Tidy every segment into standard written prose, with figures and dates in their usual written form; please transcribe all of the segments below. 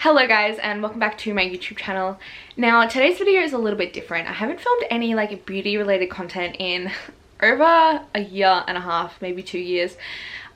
Hello guys, and welcome back to my YouTube channel. Now today's video is a little bit different. I haven't filmed any like beauty related content in over a year and a half, maybe 2 years.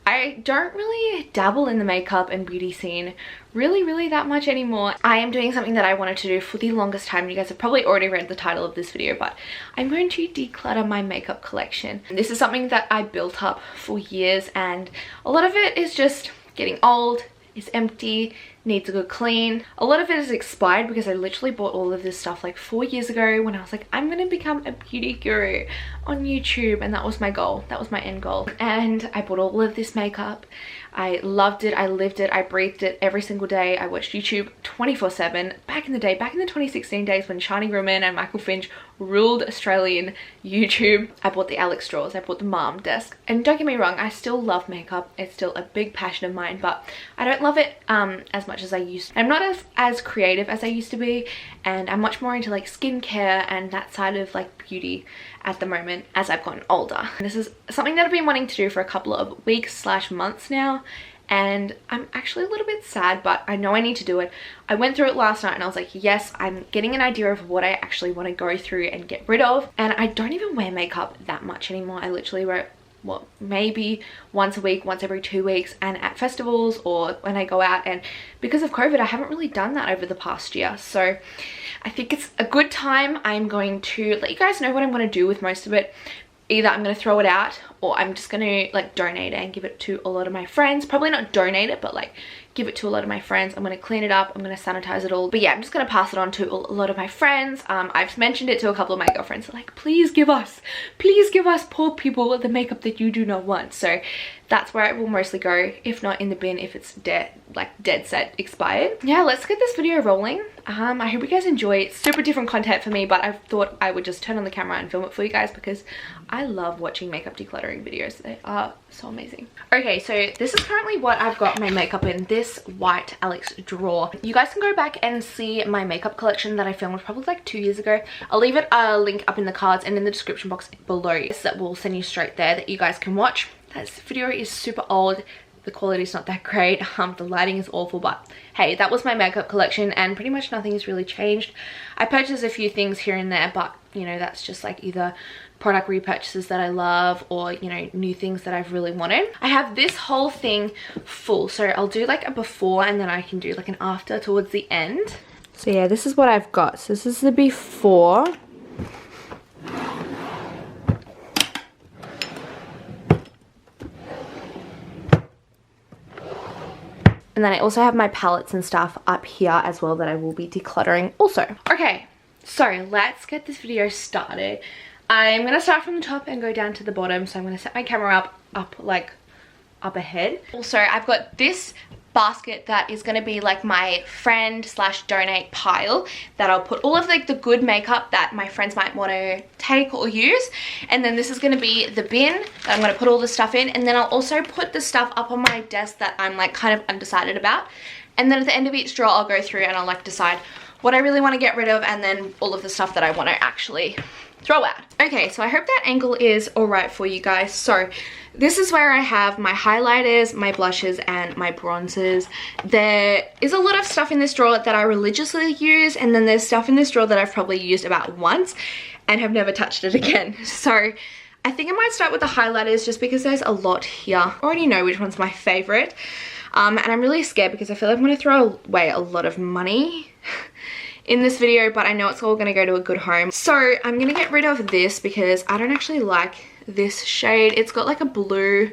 I don't really dabble in the makeup and beauty scene really that much anymore. I am doing something that I wanted to do for the longest time. You guys have probably already read the title of this video, but I'm going to declutter my makeup collection. This is something that I built up for years, and a lot of it is just getting old, is empty, needs a good clean. A lot of it is expired because I literally bought all of this stuff like 4 years ago when I was like, I'm gonna become a beauty guru on YouTube, and that was my goal. That was my end goal. And I bought all of this makeup. I loved it, I lived it, I breathed it every single day. I watched YouTube 24/7 back in the day, back in the 2016 days when Shani Ruman and Michael Finch ruled Australian YouTube. I bought the Alex Straws, I bought the Mom Desk, and don't get me wrong, I still love makeup. It's still a big passion of mine, but I don't love it as much as I used to. I'm not as creative as I used to be, and I'm much more into like skincare and that side of like beauty at the moment as I've gotten older. And this is something that I've been wanting to do for a couple of weeks / months now, and I'm actually a little bit sad, but I know I need to do it. I went through it last night and I was like, yes, I'm getting an idea of what I actually want to go through and get rid of. And I don't even wear makeup that much anymore. I literally wear, well, maybe once a week, once every 2 weeks, and at festivals or when I go out. And because of COVID, I haven't really done that over the past year, so I think it's a good time. I'm going to let you guys know what I'm going to do with most of it. Either I'm going to throw it out, or I'm just going to like donate it and give it to a lot of my friends. Probably not donate it, but like give it to a lot of my friends. I'm going to clean it up, I'm going to sanitize it all, but yeah, I'm just going to pass it on to a lot of my friends. I've mentioned it to a couple of my girlfriends, like, please give us poor people the makeup that you do not want. So that's where it will mostly go, if not in the bin, if it's dead set expired. Yeah, let's get this video rolling. I hope you guys enjoy it. Super different content for me, but I thought I would just turn on the camera and film it for you guys because I love watching makeup decluttering videos. They are so amazing. Okay, so this is currently what I've got my makeup in, this white Alex drawer. You guys can go back and see my makeup collection that I filmed probably like 2 years ago. I'll leave it a link up in the cards and in the description box below, so that will send you straight there that you guys can watch. This video is super old. The quality is not that great. The lighting is awful, but hey, that was my makeup collection and pretty much nothing has really changed. I purchased a few things here and there, but you know, that's just like either product repurchases that I love or, you know, new things that I've really wanted. I have this whole thing full, so I'll do like a before and then I can do like an after towards the end. So yeah, this is what I've got. So this is the before. And then I also have my palettes and stuff up here as well that I will be decluttering also. Okay, so let's get this video started. I'm going to start from the top and go down to the bottom. So I'm going to set my camera up ahead. Also, I've got this basket that is going to be like my friend / donate pile that I'll put all of like the good makeup that my friends might want to take or use. And then this is going to be the bin that I'm going to put all the stuff in, and then I'll also put the stuff up on my desk that I'm like kind of undecided about. And then at the end of each drawer I'll go through and I'll like decide what I really want to get rid of, and then all of the stuff that I want to actually throw out. Okay, so I hope that angle is alright for you guys. So this is where I have my highlighters, my blushes, and my bronzers. There is a lot of stuff in this drawer that I religiously use, and then there's stuff in this drawer that I've probably used about once and have never touched it again. So I think I might start with the highlighters just because there's a lot here. I already know which one's my favorite. And I'm really scared because I feel like I'm going to throw away a lot of money in this video, but I know it's all going to go to a good home. So I'm going to get rid of this because I don't actually like this shade. It's got like a blue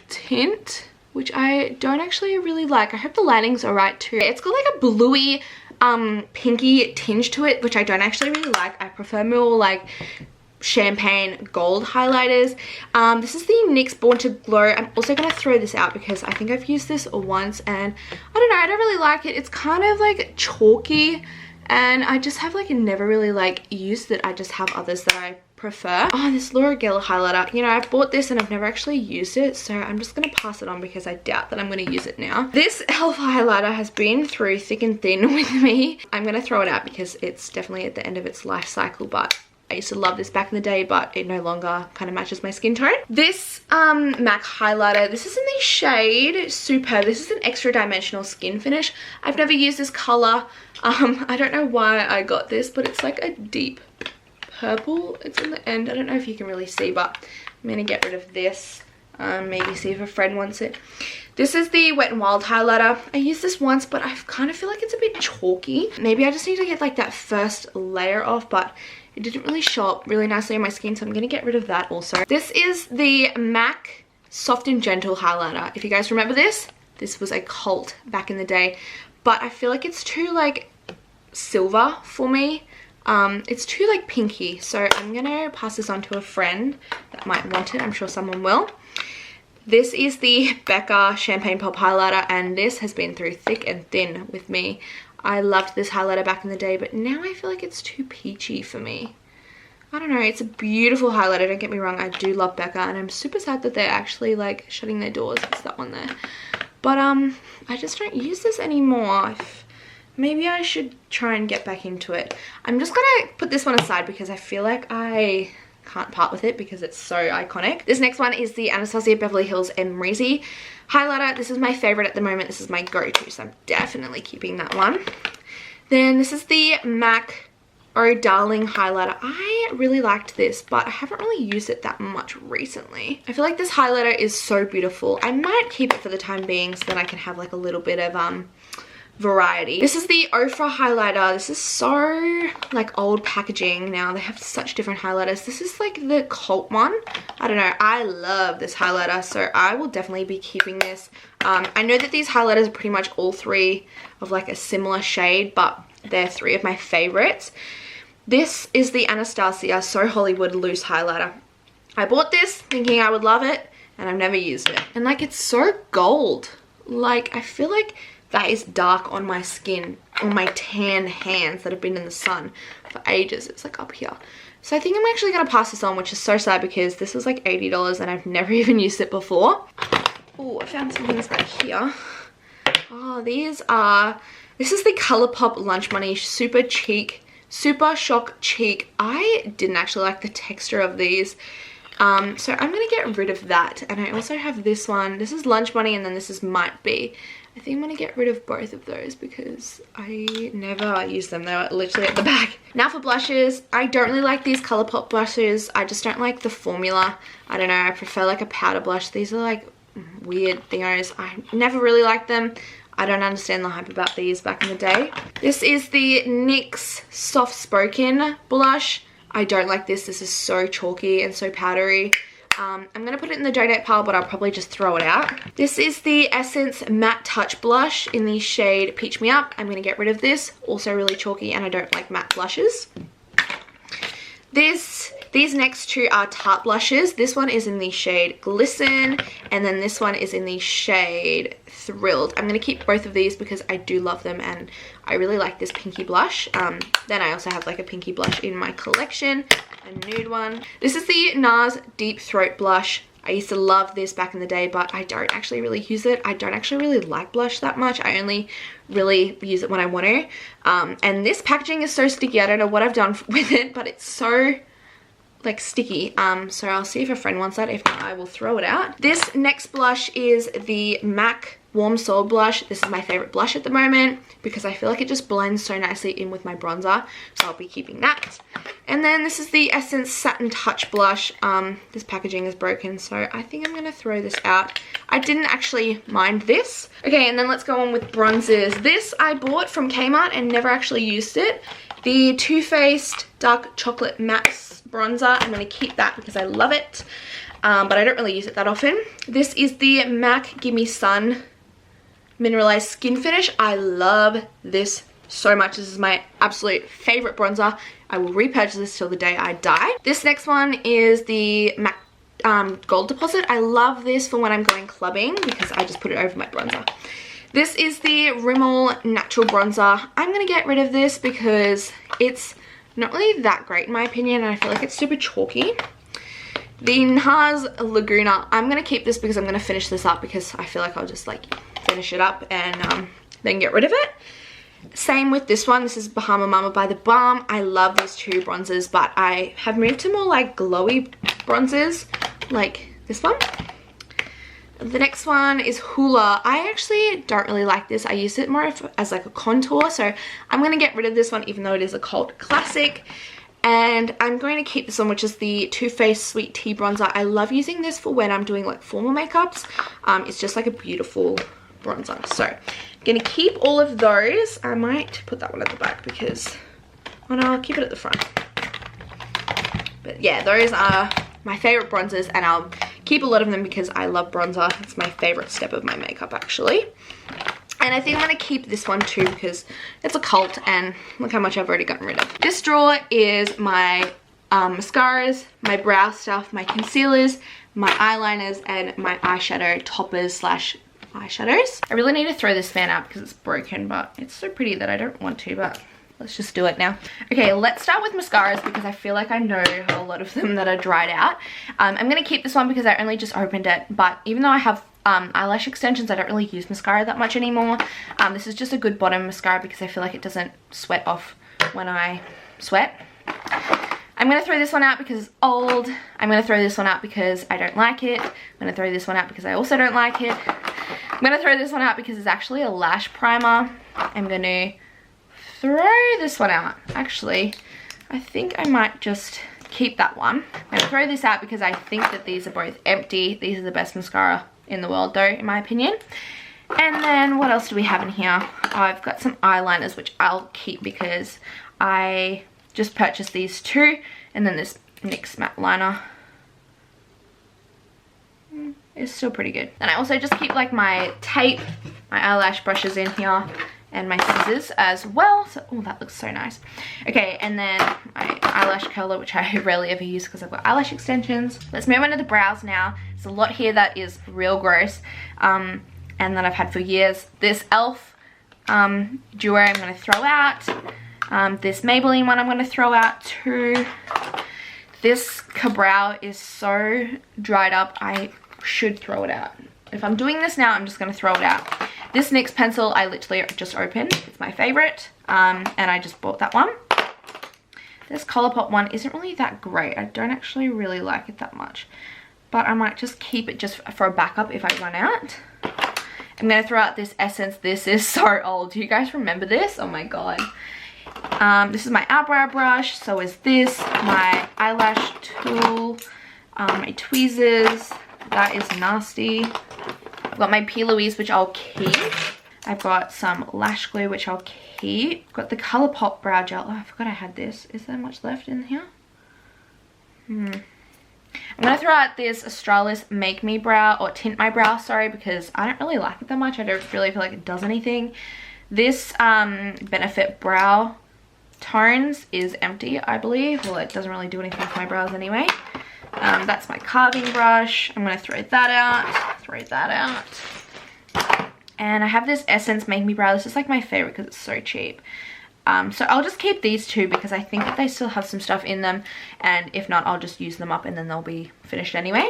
tint, which I don't actually really like. I hope the lighting's alright too. It's got like a bluey, pinky tinge to it, which I don't actually really like. I prefer more like champagne gold highlighters. This is the NYX Born to Glow. I'm also going to throw this out because I think I've used this once and I don't know, I don't really like it. It's kind of like chalky, and I just have like never really like used it. I just have others that I prefer. Oh, this Laura Geller highlighter. You know, I've bought this and I've never actually used it, so I'm just going to pass it on because I doubt that I'm going to use it now. This e.l.f. highlighter has been through thick and thin with me. I'm going to throw it out because it's definitely at the end of its life cycle, but I used to love this back in the day, but it no longer kind of matches my skin tone. This MAC highlighter, this is in the shade Superb. This is an extra dimensional skin finish. I've never used this color. I don't know why I got this, but it's like a deep purple. It's in the end. I don't know if you can really see, but I'm gonna get rid of this. Maybe see if a friend wants it. This is the Wet n Wild highlighter. I used this once, but I kind of feel like it's a bit chalky. Maybe I just need to get like that first layer off, but it didn't really show up really nicely on my skin, so I'm gonna get rid of that also. This is the MAC Soft and Gentle highlighter. If you guys remember this was a cult back in the day, but I feel like it's too like silver for me. It's too like pinky, so I'm gonna pass this on to a friend that might want it. I'm sure someone will. This is the Becca Champagne Pop highlighter, and this has been through thick and thin with me. I loved this highlighter back in the day, but now I feel like it's too peachy for me. I don't know, it's a beautiful highlighter, don't get me wrong. I do love Becca, and I'm super sad that they're actually like shutting their doors. It's that one there. But I just don't use this anymore. Maybe I should try and get back into it. I'm just gonna put this one aside because I feel like I can't part with it because it's so iconic. This next one is the Anastasia Beverly Hills Emrezy highlighter. This is my favorite at the moment. This is my go-to, so I'm definitely keeping that one. Then this is the MAC Oh Darling highlighter. I really liked this, but I haven't really used it that much recently. I feel like this highlighter is so beautiful. I might keep it for the time being so that I can have like a little bit of variety. This is the Ofra highlighter. This is so like old packaging now. They have such different highlighters. This is like the cult one. I don't know. I love this highlighter, so I will definitely be keeping this. I know that these highlighters are pretty much all three of like a similar shade, but they're three of my favorites. This is the Anastasia So Hollywood Loose highlighter. I bought this thinking I would love it, and I've never used it. And like, it's so gold. Like, I feel like that is dark on my skin, on my tan hands that have been in the sun for ages. It's like up here. So I think I'm actually going to pass this on, which is so sad because this was like $80 and I've never even used it before. Oh, I found some things back here. Oh, this is the Colourpop Lunch Money Super Shock Cheek. I didn't actually like the texture of these. So I'm going to get rid of that. And I also have this one. This is Lunch Money, and then this is Might Be. I think I'm going to get rid of both of those because I never use them. They were literally at the back. Now for blushes. I don't really like these Colourpop blushes. I just don't like the formula. I don't know. I prefer like a powder blush. These are like weird thingos. I never really liked them. I don't understand the hype about these back in the day. This is the NYX Soft Spoken blush. I don't like this. This is so chalky and so powdery. I'm going to put it in the donate pile, but I'll probably just throw it out. This is the Essence Matte Touch Blush in the shade Peach Me Up. I'm going to get rid of this. Also really chalky, and I don't like matte blushes. These next two are Tarte blushes. This one is in the shade Glisten, and then this one is in the shade Thrilled. I'm going to keep both of these because I do love them, and I really like this pinky blush. Then I also have like a pinky blush in my collection, a nude one. This is the NARS Deep Throat Blush. I used to love this back in the day, but I don't actually really use it. I don't actually really like blush that much. I only really use it when I want to. And this packaging is so sticky. I don't know what I've done with it, but it's so like sticky. So I'll see if a friend wants that. If not, I will throw it out. This next blush is the MAC Warm Soul Blush. This is my favorite blush at the moment because I feel like it just blends so nicely in with my bronzer. So I'll be keeping that. And then this is the Essence Satin Touch Blush. This packaging is broken, so I think I'm going to throw this out. I didn't actually mind this. Okay, and then let's go on with bronzers. This I bought from Kmart and never actually used it. The Too Faced Dark Chocolate Matte Bronzer. I'm going to keep that because I love it. But I don't really use it that often. This is the MAC Gimme Sun Mineralized Skin Finish. I love this so much. This is my absolute favorite bronzer. I will repurchase this till the day I die. This next one is the MAC Gold Deposit. I love this for when I'm going clubbing because I just put it over my bronzer. This is the Rimmel Natural Bronzer. I'm going to get rid of this because it's not really that great in my opinion, and I feel like it's super chalky. The NARS Laguna. I'm going to keep this because I'm going to finish this up because I feel like I'll just like finish it up and then get rid of it. Same with this one. This is Bahama Mama by The Balm. I love these two bronzers, but I have moved to more like glowy bronzers, like this one. The next one is Hoola. I actually don't really like this. I use it more as like a contour, so I'm going to get rid of this one even though it is a cult classic. And I'm going to keep this one, which is the Too Faced Sweet Tea Bronzer. I love using this for when I'm doing like formal makeups. It's just like a beautiful bronzer. So I'm going to keep all of those. I might put that one at the back because, oh no, I'll keep it at the front. But yeah, those are my favorite bronzers, and I'll keep a lot of them because I love bronzer. It's my favorite step of my makeup actually. And I think I'm going to keep this one too because it's a cult, and look how much I've already gotten rid of. This drawer is my mascaras, my brow stuff, my concealers, my eyeliners, and my eyeshadow toppers slash eyeshadows. I really need to throw this fan out because it's broken, but it's so pretty that I don't want to, but let's just do it now. Okay, let's start with mascaras because I feel like I know a lot of them that are dried out. I'm going to keep this one because I only just opened it, but even though I have eyelash extensions, I don't really use mascara that much anymore. This is just a good bottom mascara because I feel like it doesn't sweat off when I sweat. I'm going to throw this one out because it's old. I'm going to throw this one out because I don't like it. I'm going to throw this one out because I also don't like it. I'm going to throw this one out because it's actually a lash primer. I'm going to throw this one out. Actually, I think I might just keep that one. I'm going to throw this out because I think that these are both empty. These are the best mascara in the world though, in my opinion. And then what else do we have in here? Oh, I've got some eyeliners which I'll keep because I just purchased these two, and then this NYX matte liner is still pretty good. And I also just keep like my tape, my eyelash brushes in here, and my scissors as well. So, oh, that looks so nice. Okay, and then my eyelash curler, which I rarely ever use because I've got eyelash extensions. Let's move on to the brows now. There's a lot here that is real gross, and that I've had for years. This e.l.f. duo I'm going to throw out. This Maybelline one I'm going to throw out too. This Cabrow is so dried up, I should throw it out. If I'm doing this now, I'm just going to throw it out. This NYX pencil I literally just opened. It's my favorite, and I just bought that one. This Colourpop one isn't really that great. I don't actually really like it that much, but I might just keep it just for a backup if I run out. I'm going to throw out this Essence. This is so old. Do you guys remember this? Oh my god. This is my eyebrow brush. So is this. My eyelash tool. My tweezers. That is nasty. I've got my P. Louise, which I'll keep. I've got some lash glue, which I'll keep. I've got the Colourpop brow gel. Oh, I forgot I had this. Is there much left in here? I'm going to throw out this Australis Make Me Brow, or Tint My Brow, sorry, because I don't really like it that much. I don't really feel like it does anything. This Benefit Brow Tones is empty, I believe. Well, it doesn't really do anything with my brows anyway. That's my carving brush. I'm going to throw that out. Throw that out. And I have this Essence Make Me Brow. This is like my favorite because it's so cheap. So I'll just keep these two because I think that they still have some stuff in them. And if not, I'll just use them up and then they'll be finished anyway.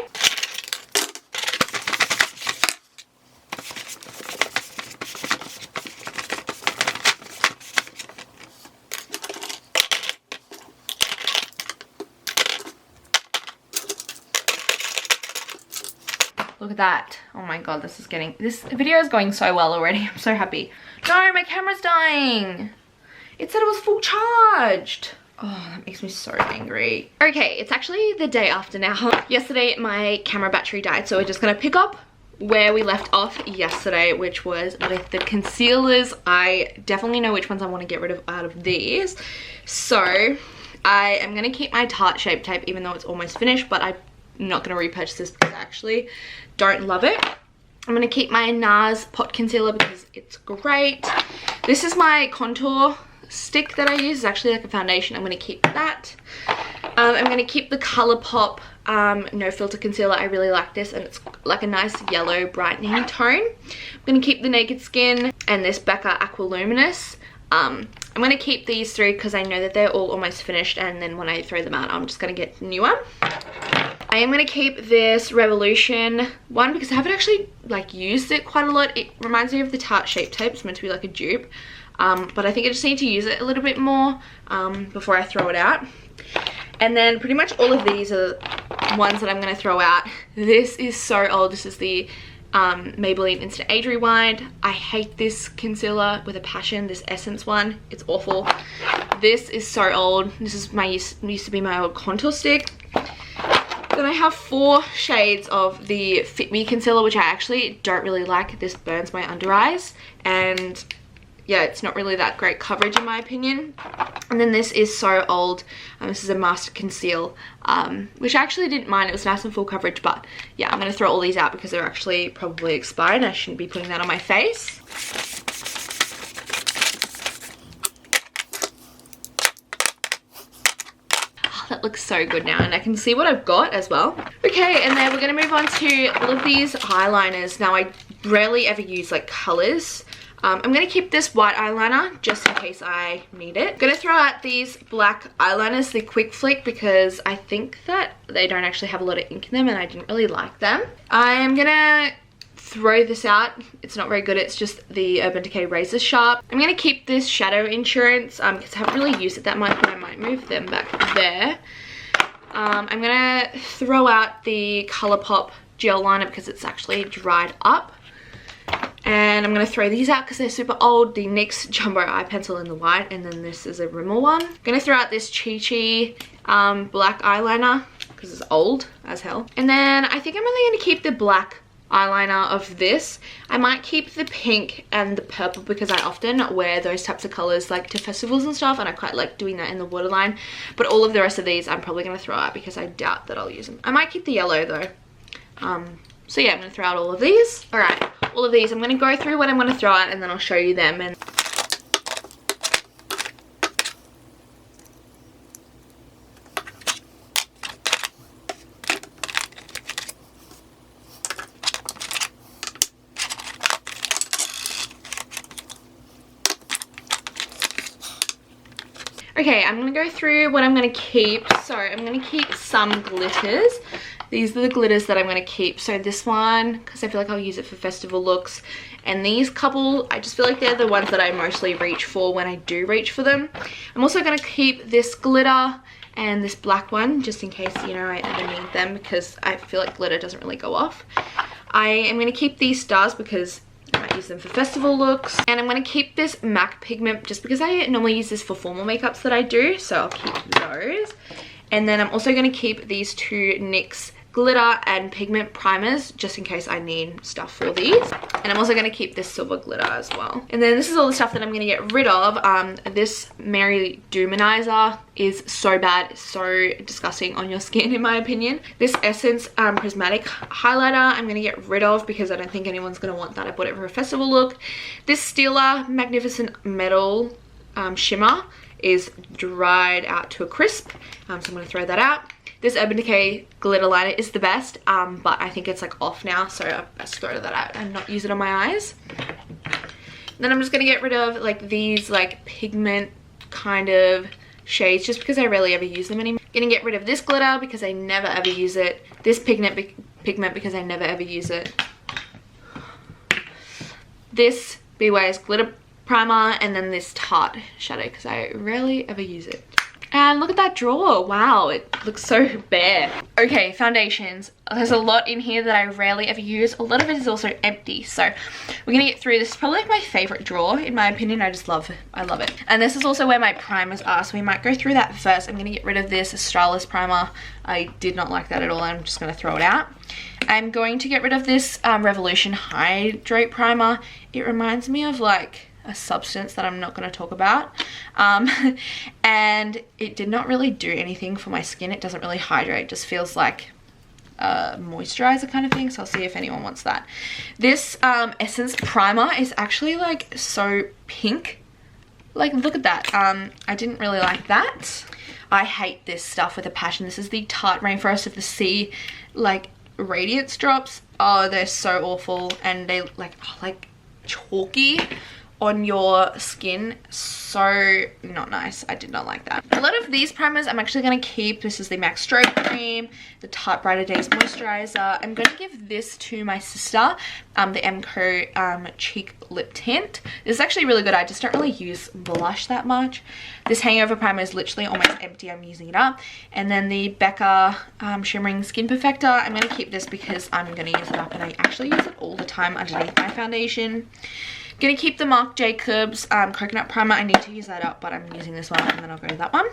Look at that. Oh my god, this video is going so well already. I'm so happy. No, my camera's dying. It said it was full charged. Oh, that makes me so angry. Okay, it's actually the day after now. Yesterday, my camera battery died, so we're just gonna pick up where we left off yesterday, which was with the concealers. I definitely know which ones I want to get rid of out of these. So, I am gonna keep my Tarte Shape Tape, even though it's almost finished, but I'm not gonna repurchase this because I actually don't love it. I'm gonna keep my NARS Pot Concealer because it's great. This is my contour stick that I use. It's actually like a foundation. I'm gonna keep that. I'm gonna keep the Colourpop No Filter Concealer. I really like this, and it's like a nice yellow brightening tone. I'm gonna keep the Naked Skin and this Becca Aqualuminous. I'm gonna keep these three because I know that they're all almost finished, and then when I throw them out, I'm just gonna get a new one. I am going to keep this Revolution one because I haven't actually like used it quite a lot. It reminds me of the Tarte Shape Tape. It's meant to be like a dupe. but I think I just need to use it a little bit more before I throw it out. And then pretty much all of these are ones that I'm going to throw out. This is so old. This is the Maybelline Instant Age Rewind. I hate this concealer with a passion, this Essence one. It's awful. This is so old. This is my used to be my old contour stick. Then I have 4 shades of the Fit Me concealer, which I actually don't really like. This burns my under eyes, and yeah, it's not really that great coverage in my opinion. And then this is so old. This is a Master Conceal, which I actually didn't mind. It was nice and full coverage, but yeah, I'm going to throw all these out because they're actually probably expired. I shouldn't be putting that on my face. That looks so good now, and I can see what I've got as well. Okay, and then we're going to move on to all of these eyeliners. Now, I rarely ever use like colors. I'm going to keep this white eyeliner just in case I need it. I'm going to throw out these black eyeliners, the Quick Flick, because I think that they don't actually have a lot of ink in them and I didn't really like them. I'm going to throw this out. It's not very good. It's just the Urban Decay Razor Sharp. I'm going to keep this Shadow Insurance because I haven't really used it that much, but I might move them back there. I'm going to throw out the Colourpop gel liner because it's actually dried up. And I'm going to throw these out because they're super old. The NYX Jumbo Eye Pencil in the white, and then this is a Rimmel one. I'm going to throw out this Chi Chi black eyeliner because it's old as hell. And then I think I'm only going to keep the black eyeliner of this. I might keep the pink and the purple because I often wear those types of colors like to festivals and stuff, and I quite like doing that in the waterline. But all of the rest of these I'm probably going to throw out because I doubt that I'll use them. I might keep the yellow though. So yeah, I'm going to throw out all of these. Alright, all of these. I'm going to go through what I'm going to throw out and then I'll show you them. And okay, I'm going to go through what I'm going to keep. So I'm going to keep some glitters. These are the glitters that I'm going to keep. So this one, because I feel like I'll use it for festival looks. And these couple, I just feel like they're the ones that I mostly reach for when I do reach for them. I'm also going to keep this glitter and this black one, just in case, you know, I ever need them, because I feel like glitter doesn't really go off. I am going to keep these stars because I might use them for festival looks. And I'm going to keep this MAC pigment just because I normally use this for formal makeups that I do. So I'll keep those. And then I'm also going to keep these 2 NYX glitter and pigment primers just in case I need stuff for these. And I'm also going to keep this silver glitter as well. And then this is all the stuff that I'm going to get rid of. This Mary Duminizer is so bad, so disgusting on your skin in my opinion. This Essence Prismatic Highlighter I'm going to get rid of because I don't think anyone's going to want that. I bought it for a festival look. This Stila Magnificent Metal Shimmer is dried out to a crisp, so I'm going to throw that out. This Urban Decay glitter liner is the best, but I think it's like off now, so I best throw that out and not use it on my eyes. Then I'm just going to get rid of like these like pigment kind of shades just because I rarely ever use them anymore. Going to get rid of this glitter because I never ever use it. This pigment because I never ever use it. This BY's glitter primer, and then this Tarte shadow because I rarely ever use it. And look at that drawer. Wow, it looks so bare. Okay, foundations. There's a lot in here that I rarely ever use. A lot of it is also empty. So we're going to get through this. It's probably like my favorite drawer in my opinion. I love it. And this is also where my primers are. So we might go through that first. I'm going to get rid of this Australis primer. I did not like that at all. I'm just going to throw it out. I'm going to get rid of this Revolution Hydrate Primer. It reminds me of like a substance that I'm not going to talk about, and it did not really do anything for my skin. It doesn't really hydrate, it just feels like a moisturizer kind of thing, so I'll see if anyone wants that. This Essence Primer is actually like so pink, like look at that. I didn't really like that. I hate this stuff with a passion. This is the Tarte Rainforest of the Sea like radiance drops. Oh, they're so awful, and they like chalky. on your skin. So not nice. I did not like that. A lot of these primers I'm actually going to keep. This is the MAC Stroke Cream, the Tarte Brighter Days Moisturizer. I'm going to give this to my sister, the MCO Cheek Lip Tint. This is actually really good. I just don't really use blush that much. This Hangover Primer is literally almost empty. I'm using it up. And then the Becca Shimmering Skin Perfector. I'm going to keep this because I'm going to use it up, and I actually use it all the time underneath my foundation. Gonna keep the Marc Jacobs Coconut Primer. I need to use that up, but I'm using this one and then I'll go to that one.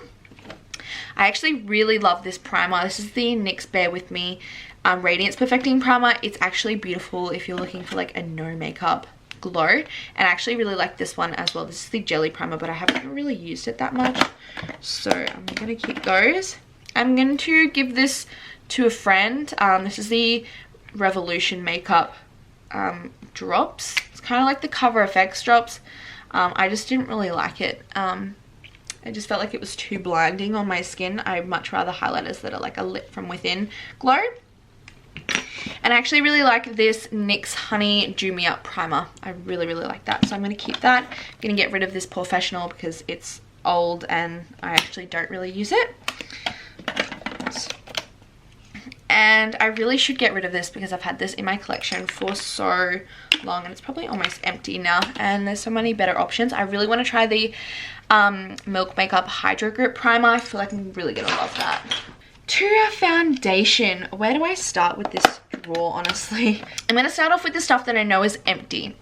I actually really love this primer. This is the NYX Bear With Me Radiance Perfecting Primer. It's actually beautiful if you're looking for like a no makeup glow, and I actually really like this one as well. This is the Jelly Primer, but I haven't really used it that much, so I'm gonna keep those. I'm going to give this to a friend. This is the Revolution Makeup drops. It's kind of like the Cover FX drops. I just didn't really like it. I just felt like it was too blinding on my skin. I'd much rather highlighters that are like a lit from within glow. And I actually really like this NYX Honey Dew Me Up Primer. I really like that, so I'm going to keep that. I'm going to get rid of this Professional because it's old and I actually don't really use it. And I really should get rid of this because I've had this in my collection for so long and it's probably almost empty now, and there's so many better options. I really want to try the Milk Makeup Hydro Grip Primer. I feel like I'm really going to love that. To our foundation, where do I start with this drawer, honestly? I'm going to start off with the stuff that I know is empty,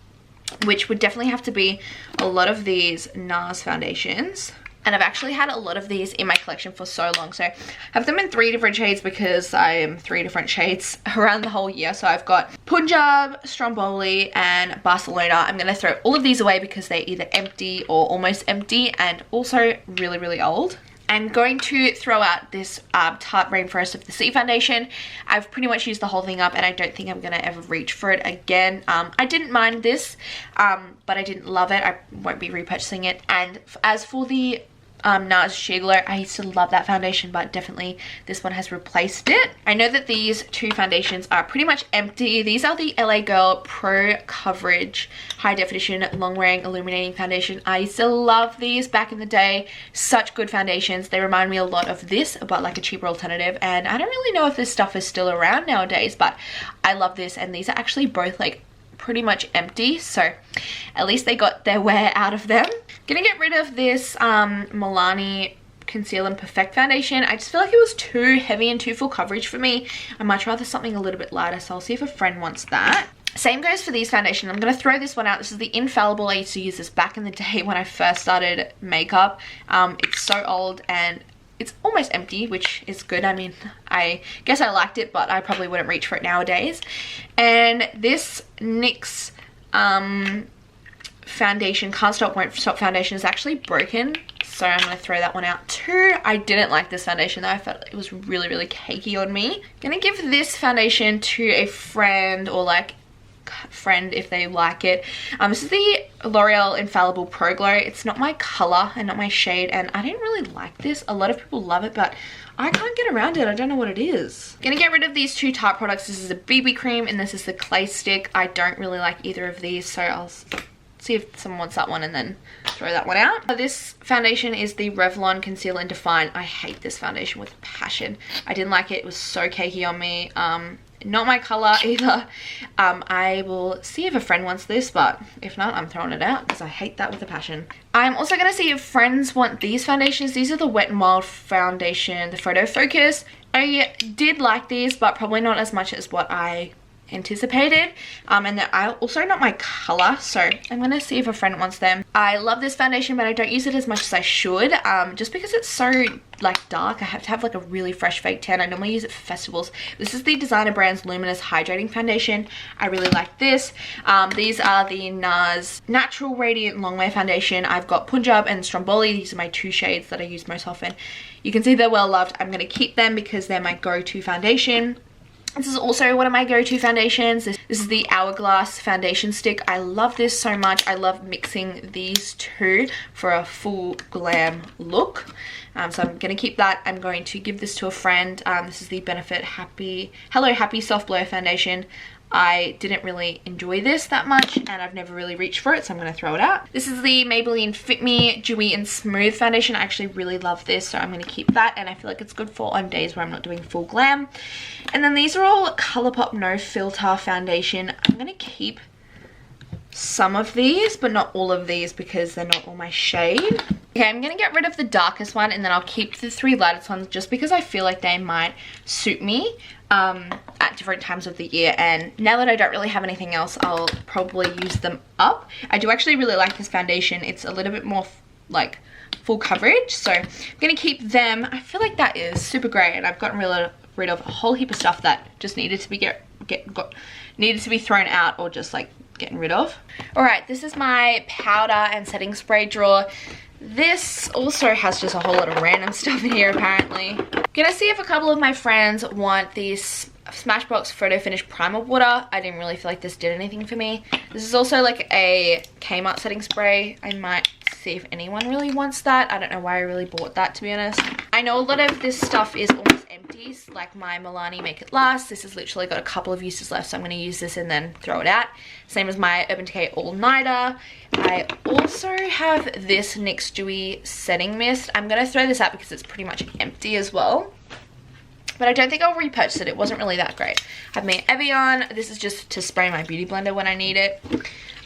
which would definitely have to be a lot of these NARS foundations. And I've actually had a lot of these in my collection for so long. So I have them in 3 different shades because I am 3 different shades around the whole year. So I've got Punjab, Stromboli, and Barcelona. I'm going to throw all of these away because they're either empty or almost empty and also really old. I'm going to throw out this Tarte Rainforest of the Sea foundation. I've pretty much used the whole thing up and I don't think I'm going to ever reach for it again. I didn't mind this, but I didn't love it. I won't be repurchasing it. And as for the NARS Sheer Glow, I used to love that foundation, but definitely this one has replaced it. I know that these 2 foundations are pretty much empty. These are the LA Girl Pro Coverage High Definition Long Wearing Illuminating Foundation. I used to love these back in the day. Such good foundations. They remind me a lot of this, but like a cheaper alternative, and I don't really know if this stuff is still around nowadays, but I love this, and these are actually both like pretty much empty, so at least they got their wear out of them. Gonna get rid of this Milani Conceal and Perfect foundation. I just feel like it was too heavy and too full coverage for me. I'd much rather something a little bit lighter, so I'll see if a friend wants that. Same goes for these foundations. I'm going to throw this one out. This is the Infallible. I used to use this back in the day when I first started makeup. It's so old and it's almost empty, which is good. I mean, I guess I liked it, but I probably wouldn't reach for it nowadays. And this NYX foundation, Can't Stop Won't Stop foundation, is actually broken, so I'm going to throw that one out too. I didn't like this foundation though. I felt it was really cakey on me. Gonna give this foundation to a friend, or like friend if they like it. This is the L'Oreal Infallible Pro Glow. It's not my color and not my shade, and I didn't really like this. A lot of people love it, but I can't get around it. I don't know what it is. Gonna get rid of these 2 Tarte products. This is a BB cream and this is the clay stick. I don't really like either of these, so I'll see if someone wants that one and then throw that one out. This foundation is the Revlon Conceal and Define. I hate this foundation with passion. I didn't like it. It was so cakey on me. Not my color either. I will see if a friend wants this, but if not, I'm throwing it out because I hate that with a passion. I'm also going to see if friends want these foundations. These are the Wet n Wild foundation, the Photo Focus. I did like these, but probably not as much as what I anticipated, and they're also not my color, so I'm gonna see if a friend wants them. I love this foundation, but I don't use it as much as I should, just because it's so like dark. I have to have like a really fresh fake tan. I normally use it for festivals. This is the Designer Brands Luminous Hydrating Foundation. I really like this. These are the NARS Natural Radiant Longwear Foundation. I've got Punjab and Stromboli. These are my 2 shades that I use most often. You can see they're well loved. I'm gonna keep them because they're my go-to foundation. This is also one of my go-to foundations. This is the Hourglass foundation stick. I love this so much. I love mixing these 2 for a full glam look. So I'm going to keep that. I'm going to give this to a friend. This is the Benefit Hello Happy Soft Blur foundation. I didn't really enjoy this that much and I've never really reached for it, so I'm going to throw it out. This is the Maybelline Fit Me Dewy and Smooth foundation. I actually really love this, so I'm going to keep that, and I feel like it's good for on days where I'm not doing full glam. And then these are all Colourpop No Filter foundation. I'm going to keep some of these, but not all of these because they're not all my shade. Okay, I'm going to get rid of the darkest one, and then I'll keep the 3 lightest ones just because I feel like they might suit me at different times of the year, and now that I don't really have anything else, I'll probably use them up. I do actually really like this foundation. It's a little bit more like full coverage, so I'm going to keep them. I feel like that is super great, and I've gotten rid of a whole heap of stuff that just needed to be needed to be thrown out or just like getting rid of. Alright, this is my powder and setting spray drawer. This also has just a whole lot of random stuff in here apparently. I'm gonna see if a couple of my friends want these Smashbox Photo Finish Primer Water. I didn't really feel like this did anything for me. This is also like a Kmart setting spray. I might see if anyone really wants that. I don't know why I really bought that, to be honest. I know a lot of this stuff is almost empty, like my Milani Make It Last. This has literally got a couple of uses left, so I'm going to use this and then throw it out. Same as my Urban Decay All Nighter. I also have this NYX Dewy Setting Mist. I'm going to throw this out because it's pretty much empty as well, but I don't think I'll repurchase it. It wasn't really that great. I have my Evian. This is just to spray my beauty blender when I need it.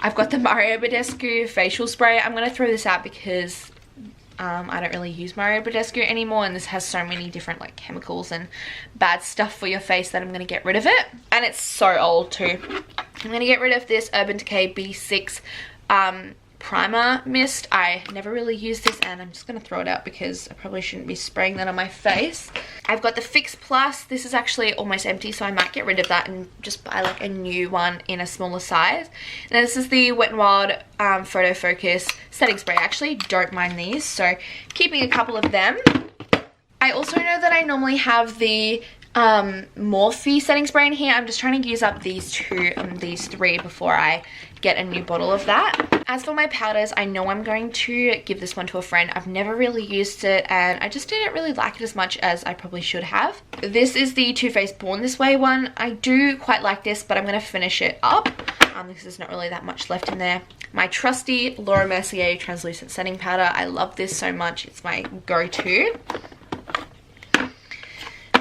I've got the Mario Badescu facial spray. I'm going to throw this out because I don't really use Mario Badescu anymore, and this has so many different like chemicals and bad stuff for your face that I'm going to get rid of it. And it's so old too. I'm going to get rid of this Urban Decay B6 primer mist. I never really use this, and I'm just going to throw it out because I probably shouldn't be spraying that on my face. I've got the Fix Plus. This is actually almost empty, so I might get rid of that and just buy like a new one in a smaller size. And this is the Wet n Wild Photo Focus setting spray. I actually don't mind these, so keeping a couple of them. I also know that I normally have the Morphe setting spray in here. I'm just trying to use up these 3 before I get a new bottle of that. As for my powders, I know I'm going to give this one to a friend. I've never really used it, and I just didn't really like it as much as I probably should have. This is the Too Faced Born This Way one. I do quite like this, but I'm going to finish it up because there's not really that much left in there. My trusty Laura Mercier translucent setting powder. I love this so much. It's my go-to.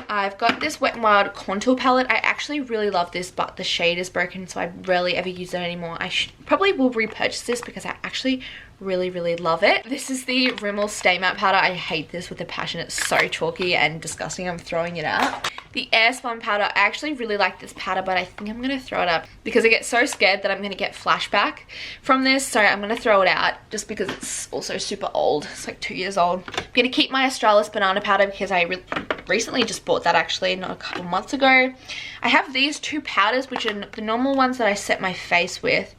I've got this Wet n Wild contour palette. I actually really love this, but the shade is broken, so I rarely ever use it anymore. I probably will repurchase this because I actually really love it. This is the Rimmel Stay Matte powder. I hate this with a passion. It's so chalky and disgusting. I'm throwing it out. The Airspun powder. I actually really like this powder, but I think I'm going to throw it up because I get so scared that I'm going to get flashback from this, so I'm going to throw it out just because it's also super old. It's like 2 years old. I'm going to keep my Australis Banana powder because I recently just bought that, actually not a couple months ago. I have these 2 powders, which are the normal ones that I set my face with,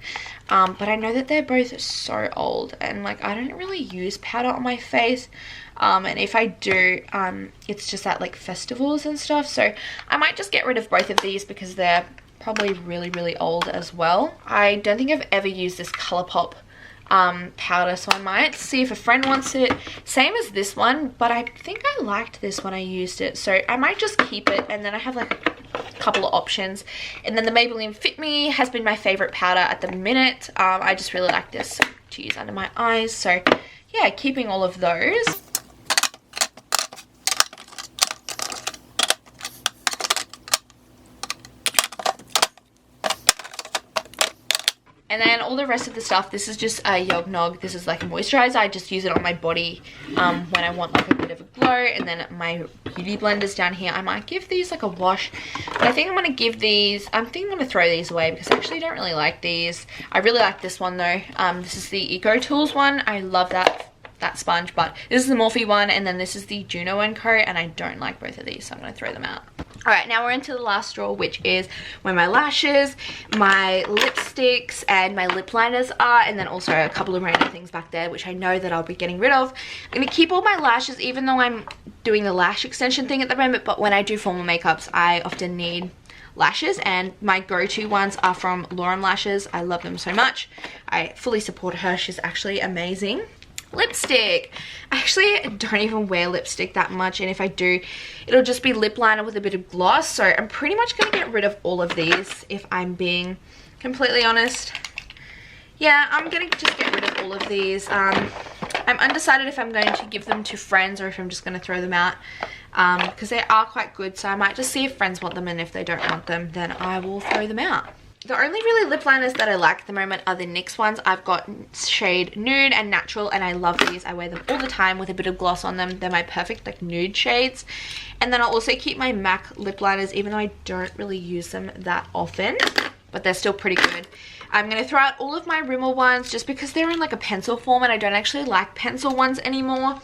but I know that they're both so old, and like I don't really use powder on my face, and if I do, it's just at like festivals and stuff, so I might just get rid of both of these because they're probably really old as well. I don't think I've ever used this Colourpop powder, so I might see if a friend wants it. Same as this one, but I think I liked this when I used it, so I might just keep it, and then I have like a couple of options. And then the Maybelline Fit Me has been my favorite powder at the minute. I just really like this to use under my eyes, so yeah, keeping all of those. And then all the rest of the stuff, this is just a Yog Nog. This is like a moisturizer. I just use it on my body when I want like a bit of a glow. And then my beauty blenders down here, I might give these like a wash. But I think I'm going to give these, I'm going to throw these away because I actually don't really like these. I really like this one though. This is the Eco Tools one. I love that sponge, but this is the Morphe one, and then this is the Juno & Co, and I don't like both of these, so I'm going to throw them out. Alright, now we're into the last drawer, which is where my lashes, my lipsticks, and my lip liners are, and then also a couple of random things back there, which I know that I'll be getting rid of. I'm going to keep all my lashes, even though I'm doing the lash extension thing at the moment, but when I do formal makeups, I often need lashes, and my go-to ones are from Lorem Lashes. I love them so much. I fully support her. She's actually amazing. lipstick. I actually don't even wear lipstick that much, and if I do, it'll just be lip liner with a bit of gloss. So I'm pretty much going to get rid of all of these if I'm being completely honest. Yeah, I'm going to just get rid of all of these. I'm undecided if I'm going to give them to friends or if I'm just going to throw them out, because they are quite good. So I might just see if friends want them, and if they don't want them, then I will throw them out. The only really lip liners that I like at the moment are the NYX ones. I've got shade Nude and Natural, and I love these. I wear them all the time with a bit of gloss on them. They're my perfect like nude shades. And then I'll also keep my MAC lip liners, even though I don't really use them that often, but they're still pretty good. I'm going to throw out all of my Rimmel ones just because they're in like a pencil form, and I don't actually like pencil ones anymore.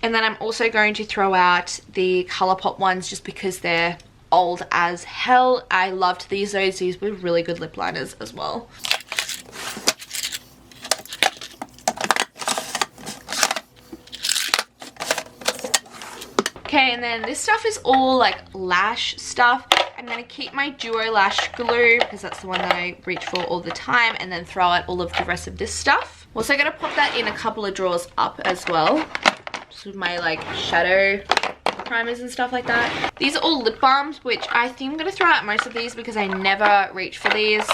And then I'm also going to throw out the Colourpop ones just because they're old as hell. I loved these though. These were really good lip liners as well. Okay, and then this stuff is all like lash stuff. I'm going to keep my Duo Lash Glue because that's the one that I reach for all the time, and then throw out all of the rest of this stuff. Also going to pop that in a couple of drawers up as well, just with my like shadow primers and stuff like that. These are all lip balms, which I think I'm going to throw out most of these because I never reach for these.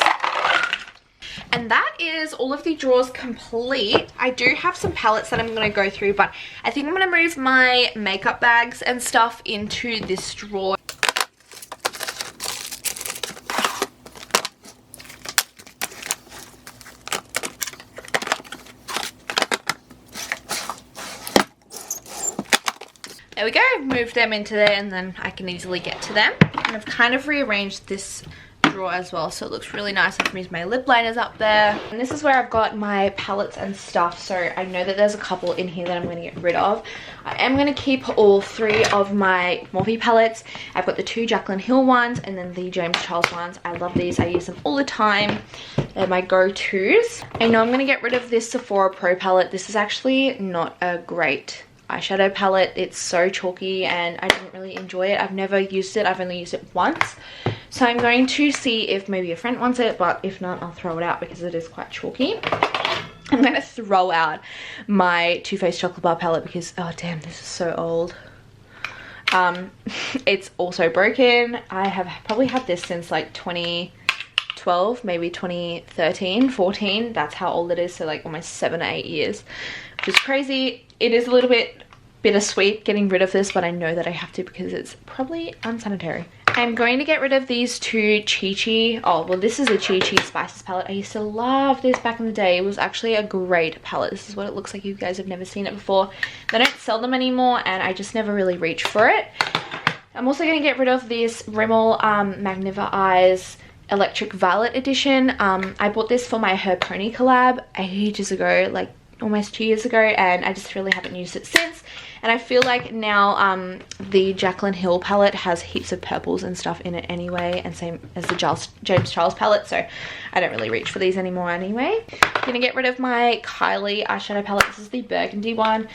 And that is all of the drawers complete. I do have some palettes that I'm going to go through, but I think I'm going to move my makeup bags and stuff into this drawer. There we go, moved them into there, and then I can easily get to them. And I've kind of rearranged this drawer as well, so it looks really nice. I can use my lip liners up there. And this is where I've got my palettes and stuff, so I know that there's a couple in here that I'm going to get rid of. I am going to keep all three of my Morphe palettes. I've got the two Jaclyn Hill ones and then the James Charles ones. I love these. I use them all the time. They're my go-tos. I know I'm going to get rid of this Sephora Pro palette. This is actually not a great eyeshadow palette. It's so chalky and I didn't really enjoy it. I've never used it. I've only used it once. So I'm going to see if maybe a friend wants it, but if not, I'll throw it out because it is quite chalky. I'm going to throw out my Too Faced Chocolate Bar palette because, oh damn, this is so old. It's also broken. I have probably had this since like 2012, maybe 2013, 14. That's how old it is. So like almost 7 or 8 years, which is crazy. It is a little bit bittersweet getting rid of this, but I know that I have to because it's probably unsanitary. I'm going to get rid of these two Chi Chi. Oh, well, this is a Chi Chi Spices palette. I used to love this back in the day. It was actually a great palette. This is what it looks like. You guys have never seen it before. They don't sell them anymore, and I just never really reached for it. I'm also going to get rid of this Rimmel Magnifica Eyes Electric Violet Edition. I bought this for my Her Pony collab ages ago, like almost 2 years ago, and I just really haven't used it since. And I feel like now the Jaclyn Hill palette has heaps of purples and stuff in it anyway, and same as the James Charles palette, so I don't really reach for these anymore anyway. I'm gonna get rid of my Kylie eyeshadow palette. This is the burgundy one.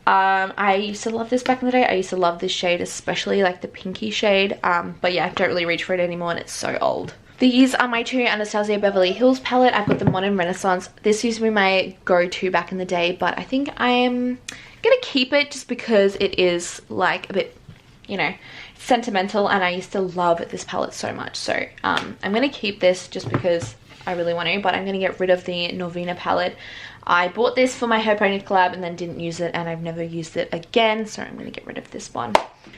I used to love this back in the day. I used to love this shade, especially like the pinky shade, but yeah, I don't really reach for it anymore and it's so old. These are my two Anastasia Beverly Hills palette. I've got the Modern Renaissance. This used to be my go-to back in the day, but I think I am gonna keep it just because it is like a bit, you know, sentimental, and I used to love this palette so much. So I'm gonna keep this just because I really want to, but I'm gonna get rid of the Norvina palette. I bought this for my Her Pony collab and then didn't use it, and I've never used it again, so I'm gonna get rid of this one.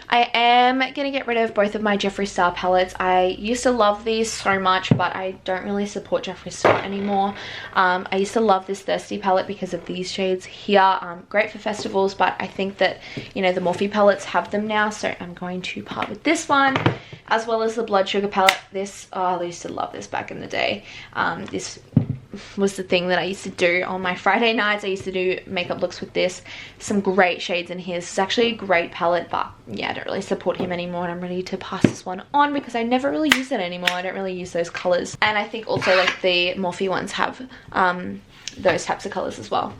I am gonna get rid of both of my Jeffree Star palettes. I used to love these so much, but I don't really support Jeffree Star anymore. I used to love this Thirsty palette because of these shades here. Great for festivals, but I think that, you know, the Morphe palettes have them now, so I'm going to part with this one, as well as the Blood Sugar palette. This, oh, I used to love this back in the day. This was the thing that I used to do on my Friday nights. I used to do makeup looks with this. Some great shades in here. This is actually a great palette, but yeah, I don't really support him anymore, and I'm ready to pass this one on because I never really use it anymore. I don't really use those colors, and I think also like the Morphe ones have those types of colors as well.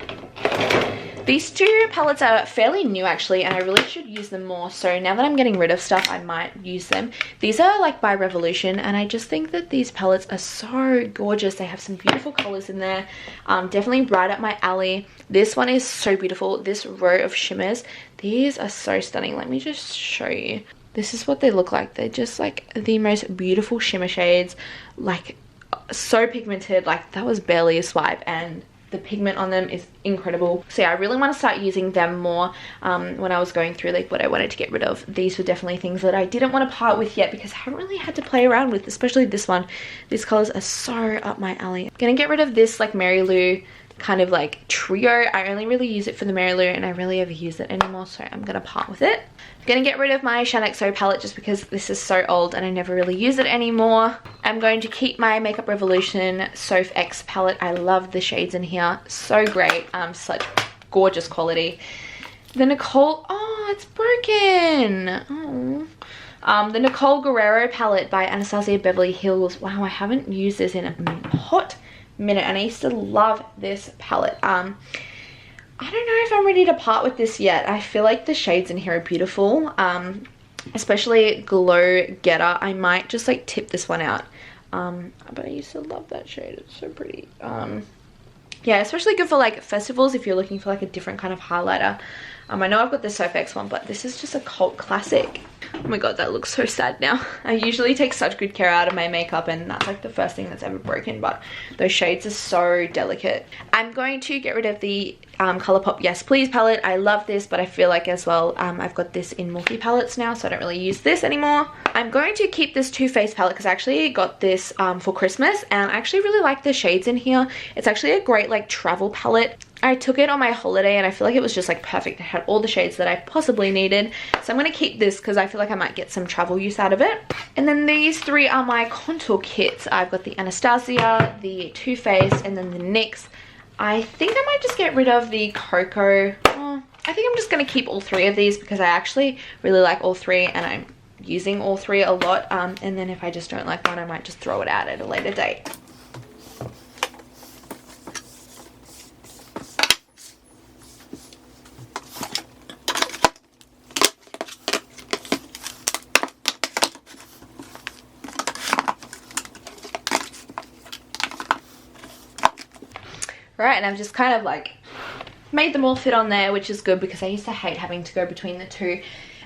These two palettes are fairly new actually, and I really should use them more. So now that I'm getting rid of stuff, I might use them. These are like by Revolution, and I just think that these palettes are so gorgeous. They have some beautiful colors in there. Definitely right up my alley. This one is so beautiful. This row of shimmers, these are so stunning. Let me just show you. This is what they look like. They're just like the most beautiful shimmer shades, like so pigmented. Like that was barely a swipe, and the pigment on them is incredible. So yeah, I really want to start using them more. When I was going through like what I wanted to get rid of, these were definitely things that I didn't want to part with yet because I haven't really had to play around with, especially this one. These colors are so up my alley. I'm gonna get rid of this like Mary Lou kind of like trio. I only really use it for the Mary Lou, and I rarely ever use it anymore, so I'm gonna part with it. I'm gonna get rid of my Shaaanxo palette just because this is so old and I never really use it anymore. I'm going to keep my Makeup Revolution Soph X palette. I love the shades in here, so great. Such gorgeous quality. The Nicole, oh, it's broken. Oh. The Nicole Guerrero palette by Anastasia Beverly Hills. Wow, I haven't used this in a hot minute, and I used to love this palette. I don't know if I'm ready to part with this yet. I feel like the shades in here are beautiful, especially Glow Getter. I might just like tip this one out, but I used to love that shade. It's so pretty. Yeah, especially good for like festivals if you're looking for like a different kind of highlighter. I know I've got the Soph X one, but this is just a cult classic. Oh my god, that looks so sad now. I usually take such good care out of my makeup, and that's like the first thing that's ever broken, but those shades are so delicate. I'm going to get rid of the Colourpop Yes Please palette. I love this, but I feel like as well I've got this in multi palettes now, so I don't really use this anymore. I'm going to keep this Too Faced palette because I actually got this for Christmas, and I actually really like the shades in here. It's actually a great like travel palette. I took it on my holiday and I feel like it was just like perfect. It had all the shades that I possibly needed. So I'm going to keep this because I feel like I might get some travel use out of it. And then these three are my contour kits. I've got the Anastasia, the Too Faced, and then the NYX. I think I might just get rid of the Cocoa. I think I'm just going to keep all three of these because I actually really like all three, and I'm using all three a lot. And then if I just don't like one, I might just throw it out at a later date. Right, and I've just kind of like made them all fit on there, which is good because I used to hate having to go between the two.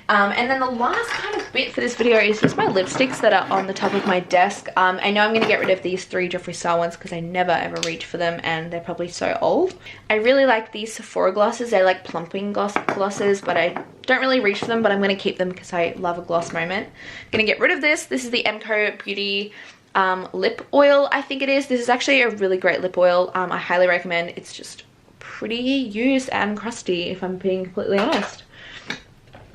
And then the last kind of bit for this video is just my lipsticks that are on the top of my desk. I know I'm going to get rid of these three Jeffree Star ones because I never ever reach for them, and they're probably so old. I really like these Sephora glosses. They're like plumping glosses, but I don't really reach for them, but I'm going to keep them because I love a gloss moment. I'm going to get rid of this. This is the Emco Beauty lip oil, I think it is. This is actually a really great lip oil. I highly recommend. It's just pretty used and crusty, if I'm being completely honest.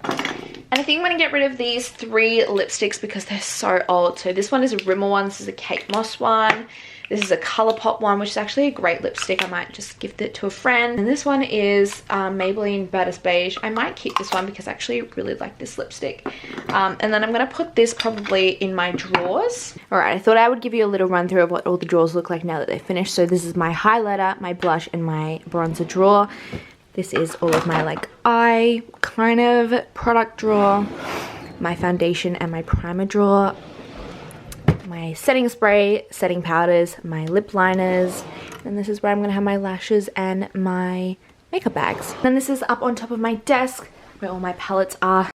And I think I'm going to get rid of these three lipsticks because they're so old. So this one is a Rimmel one, this is a Kate Moss one, this is a Colourpop one, which is actually a great lipstick. I might just gift it to a friend. And this one is Maybelline Baddest Beige. I might keep this one because I actually really like this lipstick. And then I'm going to put this probably in my drawers. Alright, I thought I would give you a little run through of what all the drawers look like now that they're finished. So this is my highlighter, my blush, and my bronzer drawer. This is all of my like eye kind of product drawer, my foundation and my primer drawer, my setting spray, setting powders, my lip liners, and this is where I'm going to have my lashes and my makeup bags. Then this is up on top of my desk where all my palettes are.